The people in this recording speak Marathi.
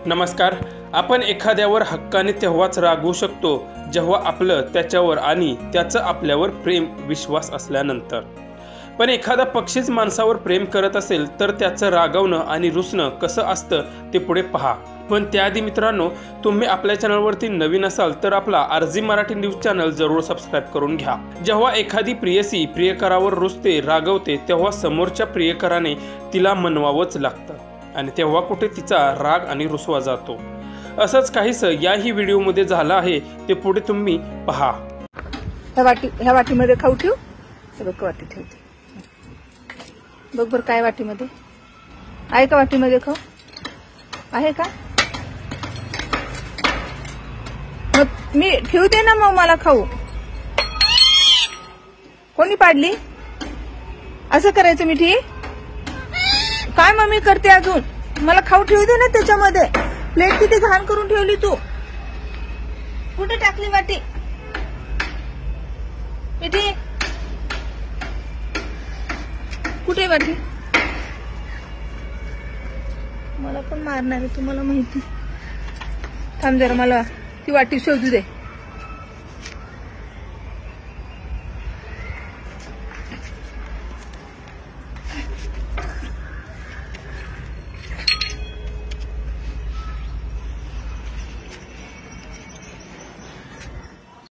नमस्कार. आपण एखाद्यावर हक्काने तेव्हाच रागवू शकतो जेव्हा आपलं त्याच्यावर आणि त्याचं आपल्यावर प्रेम विश्वास असल्यानंतर. पण एखादा पक्षीच माणसावर प्रेम करत असेल तर त्याचं रागवणं आणि रुसणं कसं असतं ते पुढे पहा. पण त्याआधी मित्रांनो, तुम्ही आपल्या चॅनलवरती नवीन असाल तर आपला आरजी मराठी न्यूज चॅनल जरूर सबस्क्राईब करून घ्या. जेव्हा एखादी प्रियसी प्रियकरावर रुसते रागवते तेव्हा समोरच्या प्रियकराने तिला मनवावंच लागतं आणि तेव्हा कुठे तिचा राग आणि रुसवा जातो. असंच काहीसं याही व्हिडिओमध्ये झालं आहे, ते पुढे तुम्ही पहा. ह्या वाटीमध्ये खाऊ ठेवू. बघ वाटी ठेवते. बघ बरं काय वाटीमध्ये आहे का? वाटीमध्ये खाऊ आहे का? मग मी ठेवते ना, मग मला खाऊ. कोणी पाडली? असं करायचं मिठी? काय मम्मी करते अजून? मला खाऊ ठेवू दे ना त्याच्यामध्ये. प्लेट किती घाण करून ठेवली तू. कुठे टाकली वाटी? मिठी कुठे वाटी? मला पण मारणार आहे तुम्हाला माहिती. थांब जरा, मला ती वाटी शोधू दे.